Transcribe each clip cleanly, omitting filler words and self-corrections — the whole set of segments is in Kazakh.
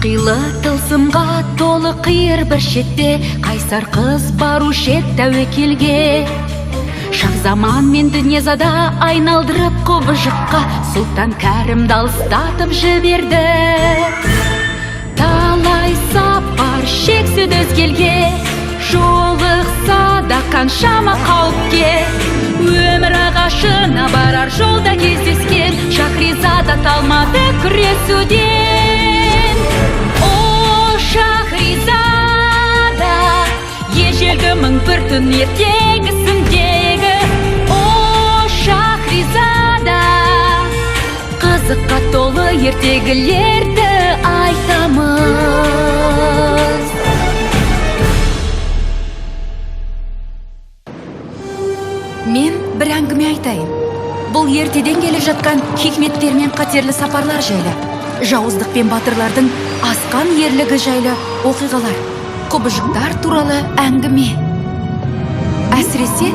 Ақилы тылсымға толы қиыр бір шетте қайсар қыз барушы еді тәуекелге. Шахзаман мен Дүниязада айналдырып құбыжыққа Сұлтан Кәрімді алыстатып жіберді. Талай сапар шексіз өзгелге, жолықса да қаншама қауіпке. Өмір ағашына барар жолда кездескен Шахризада талмады күресуден. О, Шахризада, ежелгі мың бір түн ертегісіндегі. О, Шахризада, қызыққа толы ертегілерді айтамыз. Мен бір әңгіме айтайын. Бұл ертеден келе жатқан хикметтер мен қатерлі сапарлар жайлы, жауыздық пен батырлардың асқан ерлігі жайлы оқиғалар, құбыжықтар туралы әңгіме. Әсіресе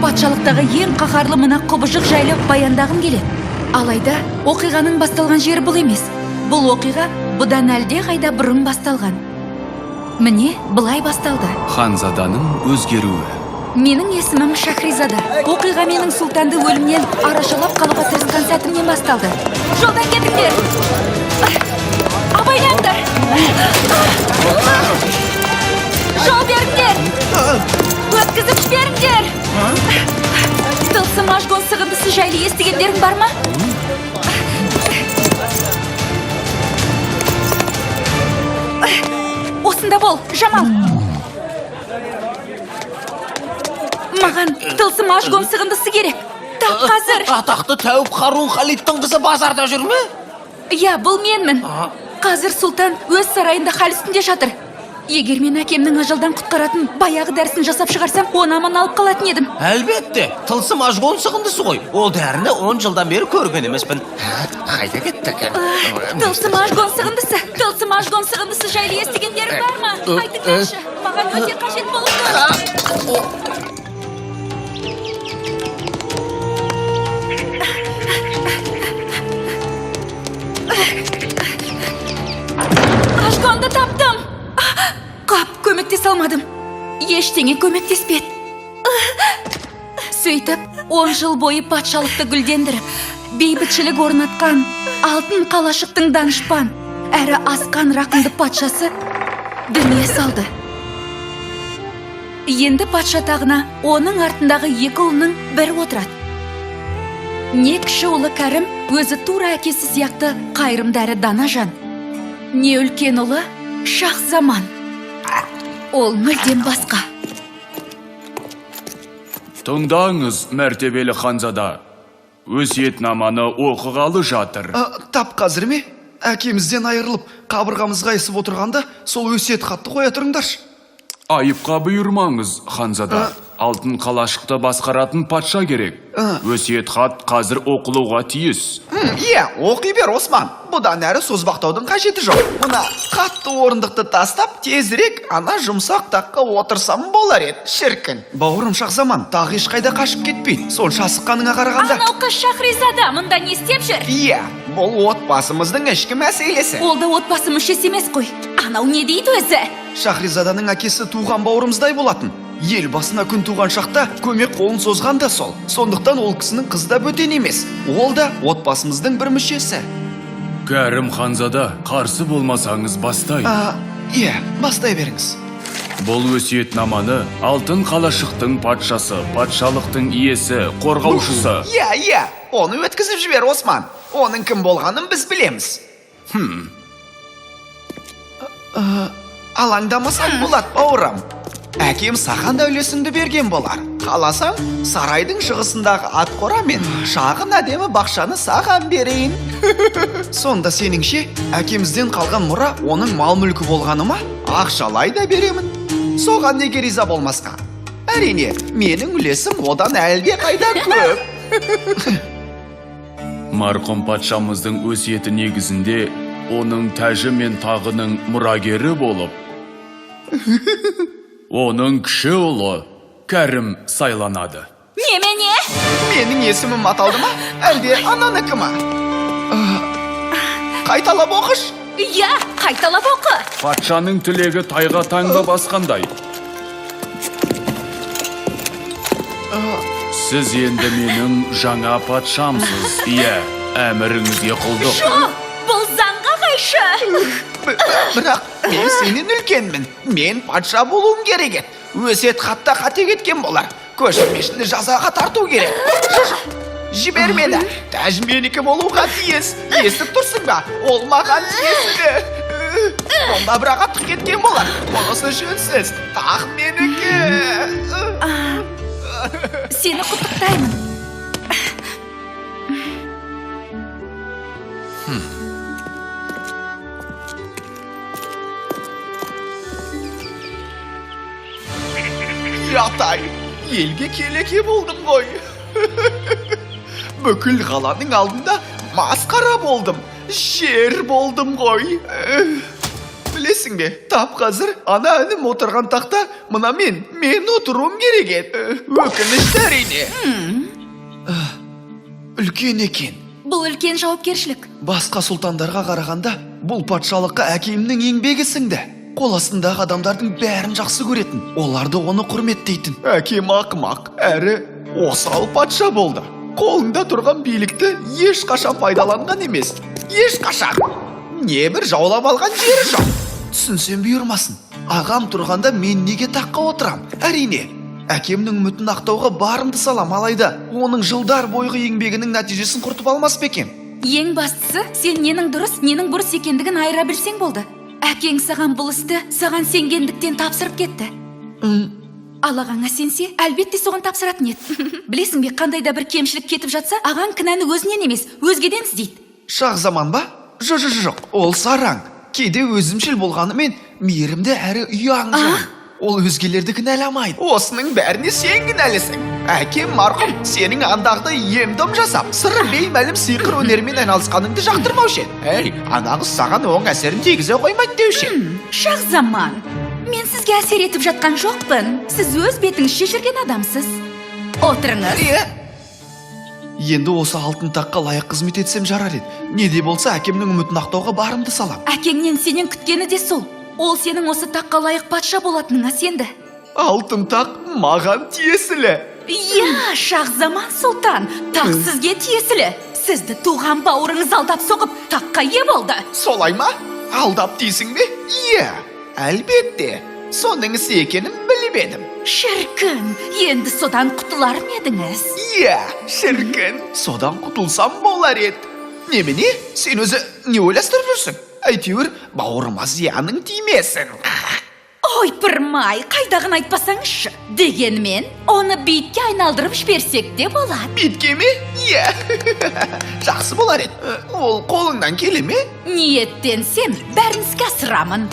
патшалықтағы ең қаһарлы мына құбыжық жайлы баяндағым келеді. Алайда оқиғаның басталған жері бұл емес. Бұл оқиға бұдан әлде қайда бұрын басталған. Міне, былай басталды. Ханзаданың өзгеруі. Менің есімім Шахризада. Оқиға менің сұлтанды өлімнен арашалап қалуға тырысқан сәтімнен басталды. Жолдан кетіңдер! Абайлаңдар! Жол беріңдер! Өткізіп жіберіңдер! Тылсым ажгон сығындысы жайлы естігендерің бар ма? Осында бол, Жамал! Маған тылсым ажгон сығындысы керек. Тап қазір. Атақты тәуіп Харун Халидтің қызы базарда жүр ме? Иә, бұл менмін. Қазір сұлтан өз сарайында хал үстінде жатыр. Егер мен әкемнің ажалдан құтқаратын баяғы дәрісін жасап шығарсам, оны аман алып қалатын едім. Әлбетте, тылсым ажгон сығындысы ғой. Ол дәріні 10 жылдан бері көрген емеспін. Қайда кетті екен? Тылсым ажгон сығындысы. Тылсым ажгон сығындысы жайлы естігендерің бар ма? Айтыңдаршы, маған өте қажет болып тұр. Ажгонды таптым. Қап, көмектесе алмадым. Ештеңе көмектеспеді. Сөйтіп, 10 жыл бойы патшалықты гүлдендіріп, бейбітшілік орнатқан алтын қалашықтың данышпан, әрі асқан рақымды патшасы дүние салды. Енді патша тағына оның артындағы екі ұлының бірі отырады. Не кіші ұлы Кәрім өзі тура әкесі сияқты қайырымды әрі дана жан. Не үлкен ұлы Шахзаман. Ол мүлдем басқа. Тыңдаңыз, мәртебелі ханзада. Өсиетнаманы оқығалы жатыр. Тап қазір ме? Әкемізден айырылып, қабырғамызға есіп отырғанда, сол өсиет хатты қоя тұрыңдаршы. Айыпқа бұйырмаңыз, ханзада. Алтын қалашықты басқаратын патша керек. Өсиет хат қазір оқылуға тиіс. Иә, оқи бер, Осман. Бұдан әрі созбақтаудың қажеті жоқ. Мына қатты орындықты тастап, тезірек ана жұмсақ таққа отырсам болар еді, шіркін. Бауырым Шахзаман, тағы ешқайда қашып кетпейді. Сонша асыққаныңа қарағанда. Анау қыз Шахризада мұнда не істеп жүр? Иә, бұл отбасымыздың ішкі мәселесі. Ол да отбасы мүшесі емес қой. Анау не дейді өзі? Шахризаданың әкесі туған бауырымыздай болатын. Ел басына күн туған шақта көмек қолын созған да сол. Сондықтан ол кісінің қызы да бөтен емес. Ол да отбасымыздың бір мүшесі. Кәрім ханзада, қарсы болмасаңыз бастай. Иә, бастай беріңіз. Бұл өсиетнаманы алтын қалашықтың патшасы, патшалықтың иесі, қорғаушысы. Иә, оны өткізіп жібер, Осман. Оның кім болғанын біз білеміз. Алаңдамасаң болады, бауырым. Әкем саған да үлесіңді берген болар. Қаласаң, сарайдың шығысындағы атқора мен шағын әдемі бақшаны саған берейін. Сонда сеніңше, әкемізден қалған мұра оның мал мүлкі болғаны ма? Ақшалай да беремін. Соған неге риза болмасқа? Әрине, менің үлесім одан әлде қайда көп. Марқұм патшамыздың өсиеті негізінде оның тәжі мен тағының мұрагері болып, оның кіші ұлы Кәрім сайланады. Немене? Менің есімім аталды ма? Әлде ананыкі ма? Қайталап оқыш. Иә, қайталап оқы. Патшаның тілегі тайға таңба басқандай. Сіз енді менің жаңа патшамсыз. Иә, әміріңізге құлдық. Жоқ, бұл заңға қайшы. Бірақ мен сенен үлкенмін. Мен патша болуым керек еді. Өсиет хатта қате кеткен болар. Көшірмешіні жазаға тарту керек. Жібер мені. Тәж менікі болуға тиіс. Естіп тұрсың ба? Ол маған тиесілі. Онда бірақ артық кеткен болар. Онысы жөнсіз. Тақ менікі. Сені құттықтаймын. Атай, елге келеке болдым ғой. Бүкіл қаланың алдында масқара болдым. Шер болдым ғой. Білесің бе, тап қазір ана інім отырған тақта мына мен отыруым керек еді. Өкінішті әрине. Үлкен екен. Бұл үлкен жауапкершілік. Басқа сұлтандарға қарағанда бұл патшалыққа әкемнің еңбегі сіңді. Қол астындағы адамдардың бәрін жақсы көретін, оларды оны құрметтейтін. Әкем ақымақ, әрі осал патша болды. Қолында тұрған билікті ешқашан пайдаланған емес. Ешқашан. Небір жаулап алған жері жоқ. Түсінсем бұйырмасын. Ағам тұрғанда мен неге таққа отырам? Әрине, әкемнің үмітін ақтауға барымды салам, алайда оның жылдар бойғы еңбегінің нәтижесін құртып алмас па екен? Ең бастысы, сен ненің дұрыс, ненің бұрыс екендігін айыра білсең болды. Әкең саған бұл істі, саған сенгендіктен тапсырып кетті. Ал ағаңа сенсе, әлбетте соған тапсыратын еді. Білесің бе, қандай да бір кемшілік кетіп жатса, ағаң кінәні өзінен емес, өзгеден іздейді. Шақ заман ба? Жоқ, ол сараң. Кейде өзімшіл болғанымен, мейірімді әрі ұяң жан. Ол өзгелерді кінәламайды. Осының бәріне сен кінәлісің. Әкем марқұм сенің андағды ем-дом жасап, сыры беймәлім сиқыр өнерімен айналысқаныңды жақтырмаушы еді. Анаңыз саған оң әсерін тигізе қоймайды деуші. Шақ заман. Мен сізге әсер етіп жатқан жоқпын. Сіз өз бетіңізше жүрген адамсыз. Отырыңыз. Енді осы алтын таққа лайық қызмет етсем жарар еді. Не де болса әкемнің үмітін ақтауға барымды салам. Әкеңнен сенен күткені де сол. Ол сенің осы таққа лайық патша болатыныңа сенді. Алтын тақ маған тиесілі. Иә, Шах Заман сұлтан, тақ сізге тиесілі. Сізді туған бауырыңыз алдап соғып, таққа ие болды. Солай ма? Алдап дейсің бе? Иә, әлбетте. Соның ісі екенін біліп едім. Шіркін, енді содан құтылар ма едіңіз? Иә, шіркін, содан құтылсам болар еді. Немене? Сен өзі не ойластырып жүрсің? Әйтеуір, бауырыма зияның тимесін. Ой, пырмай, қайдағын айтпасаңызшы. Дегенмен, оны битке айналдырып жіберсек те болады. Битке ме? Иә. Жақсы болар еді. Ол қолыңнан келе ме? Ниеттенсем, бәрін іске асырамын.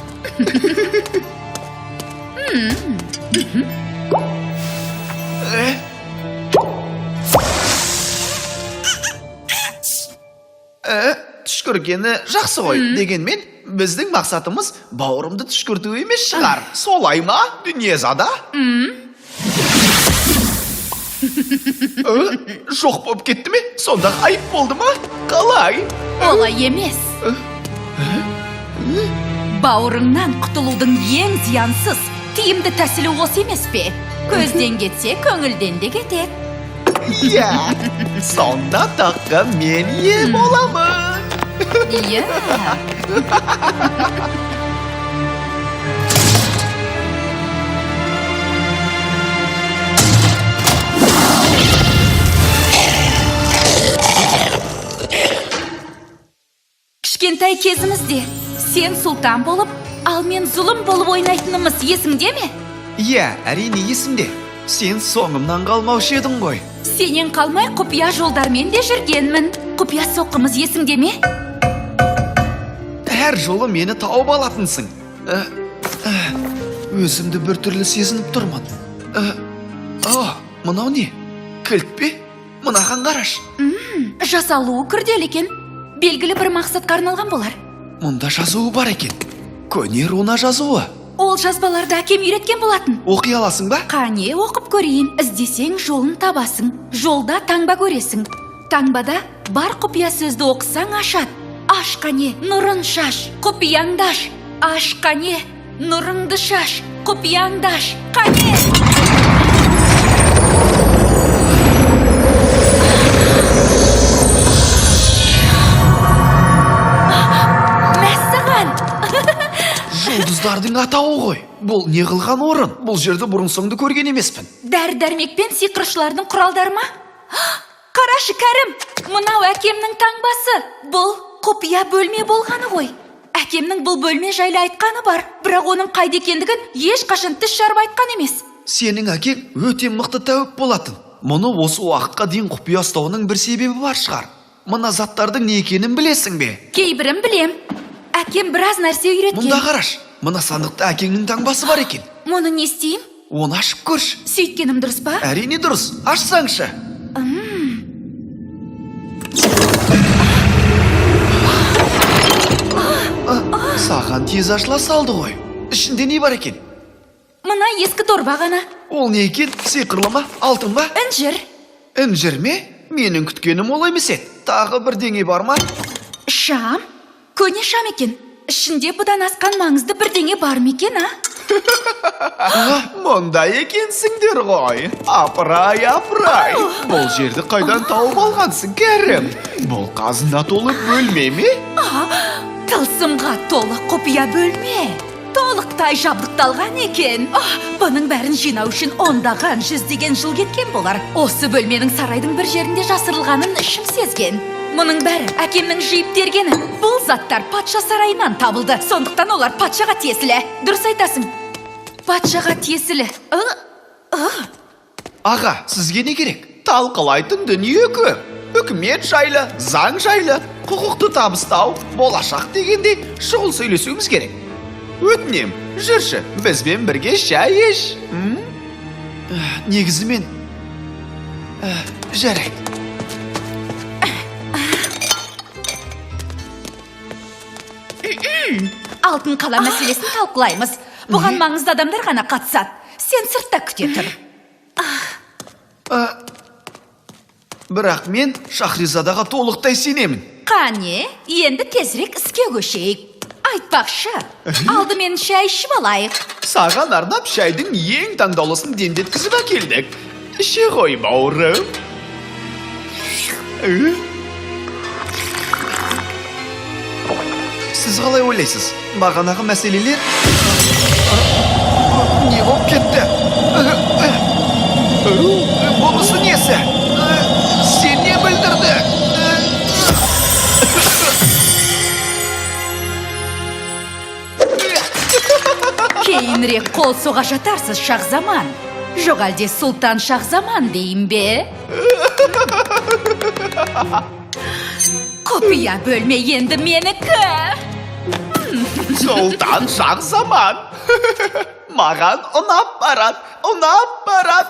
Түшкіргені жақсы ғой. Дегенмен, біздің мақсатымыз бауырымды түшкірту емес шығар. Солай ма, дүниезада? Жоқ болып кетті ме? Сонда айып болды ма? Қалай? Олай емес. Бауырыңнан құтылудың ең зиянсыз, тиімді тәсілі осы емес пе? Көзден кетсе, көңілден де кетеді. Иә, сонда таққа мен ие боламын. Иә. Кішкентай кезімізде сен сұлтан болып, ал мен зұлым болып ойнайтынымыз есіңде ме? Иә, әрине есімде. Сен соңымнан қалмаушы едің ғой. Сенен қалмай құпия жолдармен де жүргенмін. Құпия соққымыз есіңде ме? Әр жолы мені тауып алатынсың. Өзімді бір түрлі сезініп тұрмын. Мынау не? Кілт пе? Мынаған қараш. Жасалуы күрделі екен. Белгілі бір мақсатқа арналған болар. Мұнда жазуы бар екен. Көне руна жазуы. Ол жазбаларды әкем үйреткен болатын. Оқи аласың ба? Қане, оқып көрейін. Іздесең жолын табасың. Жолда таңба көресің. Таңбада бар құпия сөзді оқысаң ашады. аш қане, нұрын шаш, құпияңдаш. Аш қане, нұрыңды шаш, құпияңдаш. Қане! Мәссаған! Жұлдыздардың атауы ғой. Бұл не қылған орын? Бұл жерді бұрын соңды көрген емеспін. Дәрі-дәрмекпен сиқыршылардың құралдары ма? Қарашы, Кәрім, мынау әкемнің таңбасы. Бұл құпия бөлме болғаны ғой. Әкемнің бұл бөлме жайлы айтқаны бар, бірақ оның қайда екендігін ешқашан тіс жарып айтқан емес. Сенің әкең өте мықты тәуіп болатын. Мұны осы уақытқа дейін құпия ұстауының бір себебі бар шығар. Мына заттардың не екенін білесің бе? Кейбірін білем. Әкем біраз нәрсе үйреткен. Мұнда қараш, мына сандықта әкеңнің таңбасы бар екен. Мұны не істеймін? Оны ашып көрші. Сөйткенім дұрыс па? Әрине дұрыс. Ашсаңшы. Саған тез ашыла салды ғой. Ішінде не бар екен? Мына ескі дорба ғана. Ол не екен? Сиқырлы ма? Алтын ба? Інжір. Інжір ме? Менің күткенім ол емес еді. Тағы бірдеңе бар ма? Шам? Көне шам екен. Ішінде бұдан асқан маңызды бірдеңе бар ма екен, а? Мұнда екенсіңдер ғой. Апырай, апырай. Бұл жерді қайдан тауып алғансың, Кәрім? Бұл қазына толы бөлме ме? Тылсымға толы құпия бөлме. Толықтай жабдықталған екен. Бұның бәрін жинау үшін ондаған жүздеген жыл кеткен болар. Осы бөлменің сарайдың бір жерінде жасырылғанын ішім сезген. Мұның бәрі әкемнің жиып тергені. Бұл заттар патша сарайынан табылды. Сондықтан олар патшаға тиесілі. Дұрыс айтасың. Патшаға тиесілі. Аға, сізге не керек? Талқылайтын дүние көп. Үкімет жайлы, заң жайлы, құқықты табыстау, болашақ дегенде шұғыл сөйлесуіміз керек. Өтінем, жүрші, бізбен бірге шай еш. Негізімен жарайды. Алтын қала мәселесін талқылаймыз. Бұған маңызды адамдар ғана қатысады. Сен сыртта күте тұр. Бірақ мен Шахризадаға толықтай сенемін. Қане, енді тезірек іске көшейік. Айтпақшы, алдымен шай ішіп алайық. Саған арнап шайдың ең таңдаулысын демдеткізіп әкелдік. Іше ғой, бауырым. Сіз қалай ойлайсыз? Бағанағы мәселелер не болып кетті? Бұнысы несі? Сен не білдірді? Кейінірек қол соға жатарсыз, Шахзаман. Жоқ әлде Сұлтан Шахзаман дейін бе? Құпия бөлме енді менікі. Сұлтан Шахзаман. Маған ұнап барад, ұнап барад.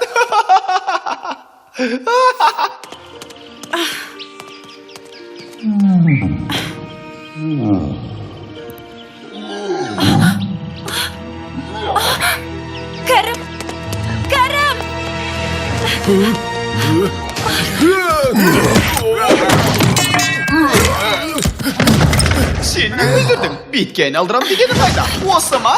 Кәрім! Кәрім! Сен не бүлдірдің? Бетке айналдырам дегені қайда? Осы ма?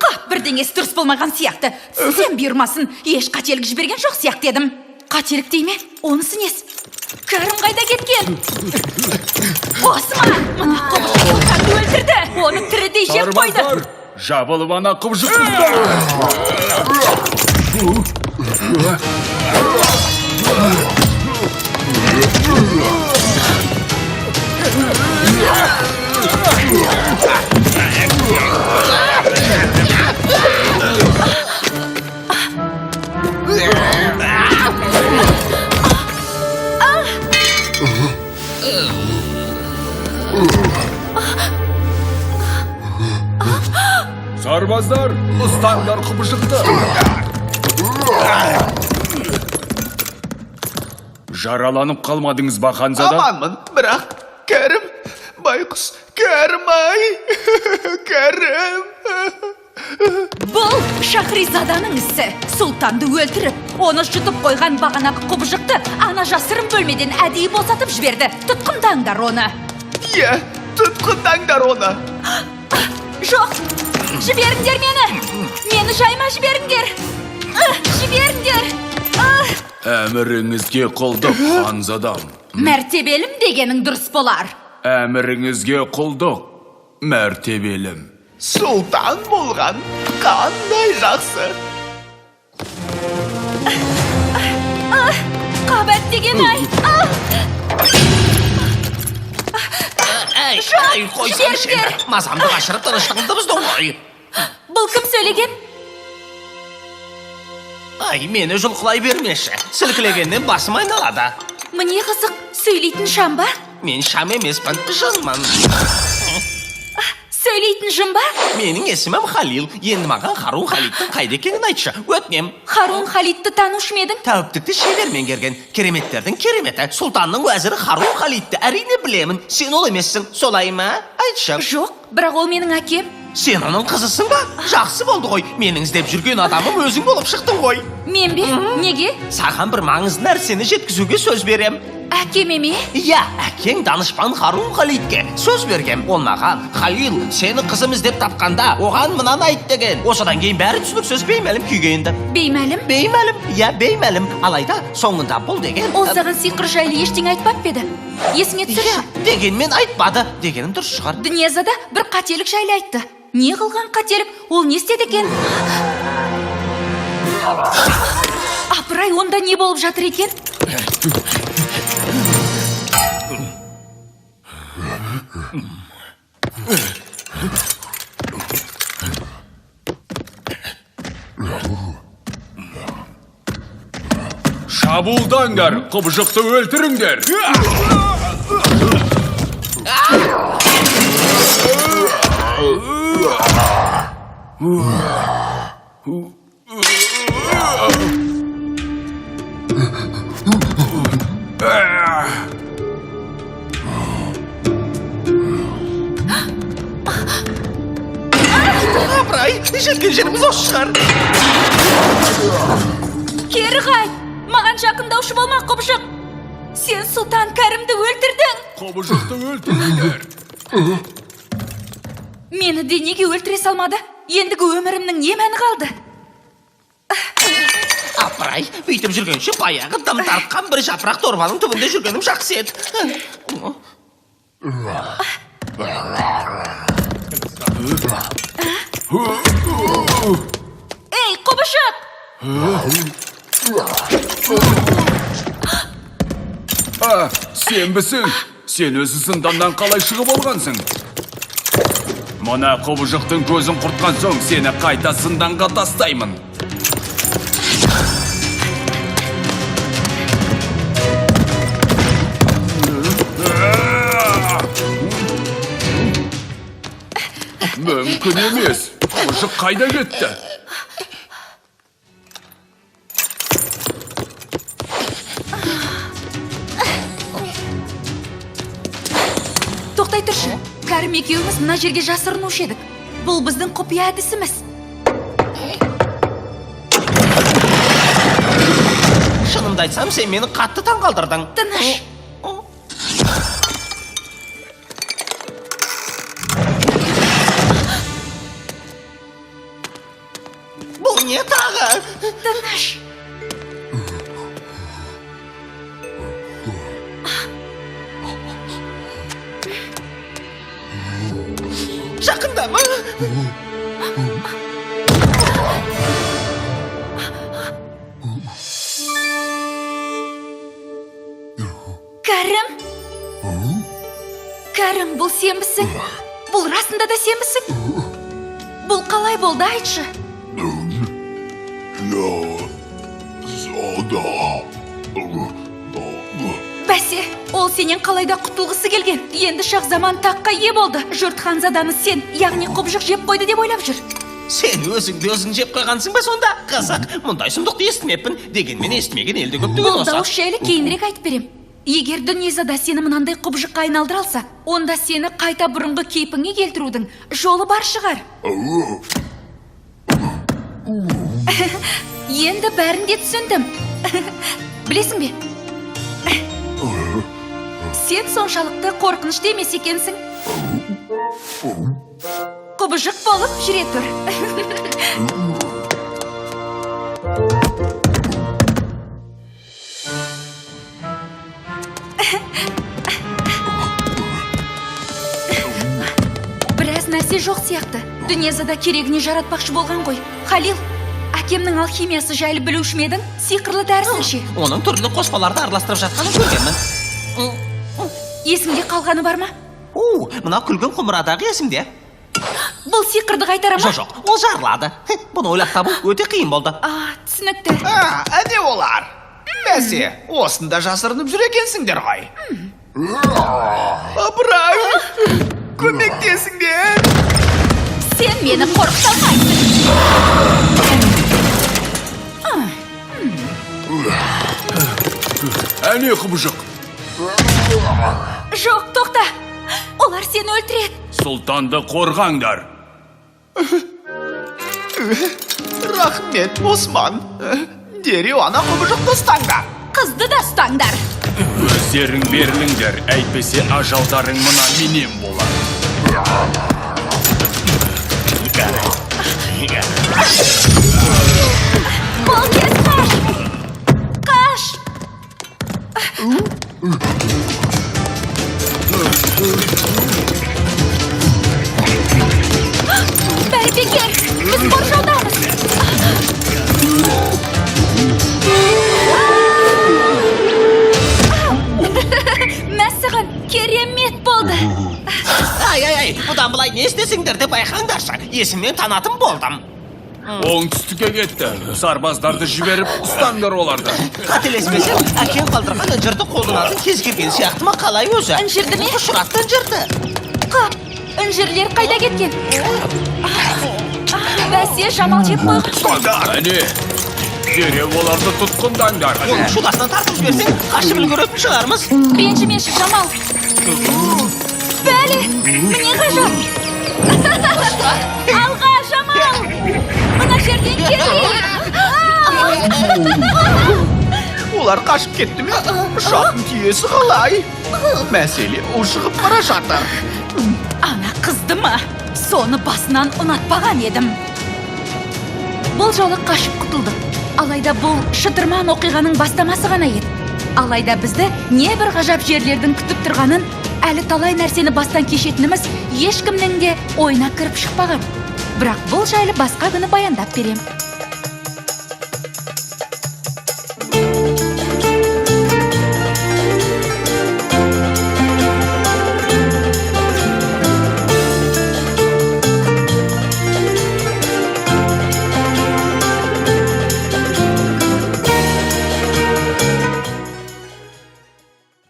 Қап, бірдеңесі дұрыс болмаған сияқты. Сен бұйырмасын, еш қателік жіберген жоқ сияқты едім. Қателік дей ме? Онысы несі? Кәрім қайда кеткен? Осы ма? Мына құбыжық Сұлтанды өлтірді. Оны тірідей жеп қойды. Жабылып ана құбыжық қыздар. Сарбаздар, ұстаңдар құбыжықты. Жараланып қалмадыңыз ба, ханзада? Аманмын, бірақ Кәрім, байқұс, Кәрім ай, Кәрім. Бұл Шахризаданың ісі. Сұлтанды өлтіріп, оны жұтып қойған бағанағы құбыжықты ана жасырын бөлмеден әдейі босатып жіберді. Тұтқындаңдар оны. Иә, тұтқындаңдар оны. Жоқ, жіберіңдер мені. Мені жайма жіберіңдер. Жіберіңдер. Әміріңізге құлдық, ханзадам. Мәртебелім дегенің дұрыс болар. Әміріңізге құлдық, мәртебелім. Сұлтан болған қандай жақсы. Қабат деген ай. Ай, қойсам сені. Мазамды қашырып тыныштығымды бұздың ғой. Бұл кім сөйлеген? Ай, мені жұлқылай бермеші. Сілкілегеннен басым айналады. Міне қызық, сөйлейтін шам ба? Мен шам емеспін, жынмын. Сөйлейтін жын ба? Менің есімім Халил. Енді маған Харун Халидтің қайда екенін айтшы. Өтінем. Харун Халидті танушы ма едің? Тәуіптікті шебер меңгерген. Кереметтердің кереметі. Сұлтанның уәзірі Харун Халидті әрине білемін. Сен ол емессің, солай ма? Айтшы. Жоқ, бірақ ол менің әкем. Сен оның қызысың ба? Жақсы болды ғой. Менің іздеп жүрген адамым өзің болып шықтың ғой. Мен бе? Неге? Саған бір маңызды нәрсені жеткізуге сөз берем. Әкеме ме? Иә, әкең данышпан Харун Халидке сөз берген. Ол маған, Халил, сені қызым іздеп тапқанда, оған мынаны айт деген. Осыдан кейін бәрі түсініксіз беймәлім күйге енді. Беймәлім? Беймәлім, иә беймәлім. Алайда соңында бұл деген. Ол саған сиқыр жайлы ештеңе айтпап еді. Есіңе түсірші. Иә, дегенмен айтпады. Дегенім дұрыс шығар. Дүниязада бір қателік жайлы айтты. Не қылған қателік? Ол не істеді екен? Апырай, онда не болып жатыр екен? Шабуылдаңдар, құбыжықты өлтіріңдер. Апырай, жеткен жеріміз осы шығар. Кері қайт! Маған жақындаушы болма, құбыжық! Сен Сұлтан Кәрімді өлтірдің! Құбыжықты өлтіріңдер. Мені де неге өлтіре салмады? Ендігі өмірімнің не мәні қалды? Апырай, бүйтіп жүргенше баяғы дым тартқан бір жапырақ дорбаның түбінде жүргенім жақсы еді. Ей, құбыжық! Сенбісің? Сен өзі зынданнан қалай шығып алғансың? Мұна құбыжықтың көзін құртқан соң сені қайта зынданға тастаймын. Мүмкін емес. Құбыжық қайда кетті? Тоқтай тұршы, Кәрім екеуіміз мына жерге жасырынушы едік. Бұл біздің құпия әдісіміз. Шынымды айтсам, сен мені қатты таңғалдырдың. Тыныш. Бұл не тағы? Тыныш. Жақында ма? Кәрім? Кәрім, бұл сенбісің? Бұл расында да сенбісің? Бұл қалай болды, айтшы? Бәсе, ол сенен қалайда құтылғысы келген. Енді шақ заман таққа ие болды. Жұрт ханзаданы сен, яғни құбыжық жеп қойды деп ойлап жүр. Сен өзіңді өзің жеп қойғансың ба сонда? Қызық, мұндай сұмдықты естімеппін. Дегенмен естімеген елде көптеген Бұл осы. дауыс жайлы кейінірек айтып берем. Егер дүниезада сені мынандай құбыжыққа айналдыра алса, онда сені қайта бұрынғы кейпіңе келтірудің жолы бар шығар. Енді бәрін де түсіндім. Білесің бе? Сен соншалықты қорқынышты емес екенсің. Құбыжық болып жүре тұр. Біраз нәрсе жоқ сияқты. Дүниезада керегіне жаратпақшы болған ғой. Халил, әкемнің алхимиясы жайлы білуші ме едің? Сиқырлы дәрісін ше. Оның түрлі қоспаларды араластырып жатқанын көргенмін. Есіңде қалғаны бар ма? Мына күлгін құмырадағы есімде. Бұл сиқырды қайтара ма? Жоқ, ол жарылады. Бұны ойлап табу өте қиын болды. Түсінікті. Әне олар. Бәсе, осында жасырынып жүр екенсіңдер ғой. Апырай, көмектесіңдер. Сен мені қорқытамайсың. Әне құбыжық. Жоқ, тоқта. Олар сені өлтіреді. Сұлтанды қорғаңдар. Рахмет, Осман. Дереу ана құбыжықты ұстаңдар. Қызды да ұстаңдар. Өздерің беріліңдер, әйтпесе ажалдарың мына менен болар. Бұл кез қаш. Қаш. Бәрі бекер. Біз қоршаудамыз. Мәссіған керемет болды. Ай, бұдан былай не істесіңдер деп байқаңдаршы. Есіммен танатын болдым. Оңтүстікке кетті. Сарбаздарды жіберіп, ұстаңдар оларды. Қателеспесем, әкем қалдырған інжірді қолданатын кез келген сияқты ма қалай өзі? Інжірді ме? Ұшыратты інжірді. Қап, інжірлер қайда кеткен? Бәсе, Жамал жеп қойған. Әне, дереу оларды тұтқындаңдар. Оның шудасынан тартып жіберсең, қашып үлгеретін шығармыз. Ренжімеші, Жамал. Бәлі, міне ғажап. Алға, Жамал. Мына жерден келейік. Олар қашып кетті ме? Шатын түйесі қалай? Мәселе ұшығып бара жатыр. Ана қызды ма? Соны басынан ұнатпаған едім. Бұл жолы қашып құтылдық. Алайда бұл шытырман оқиғаның бастамасы ғана еді. Алайда бізді не бір ғажап жерлердің күтіп тұрғанын, әлі талай нәрсені бастан кешетініміз ешкімнің де ойына кіріп шықпаған. Бірақ бұл жайлы басқа күні баяндап берем.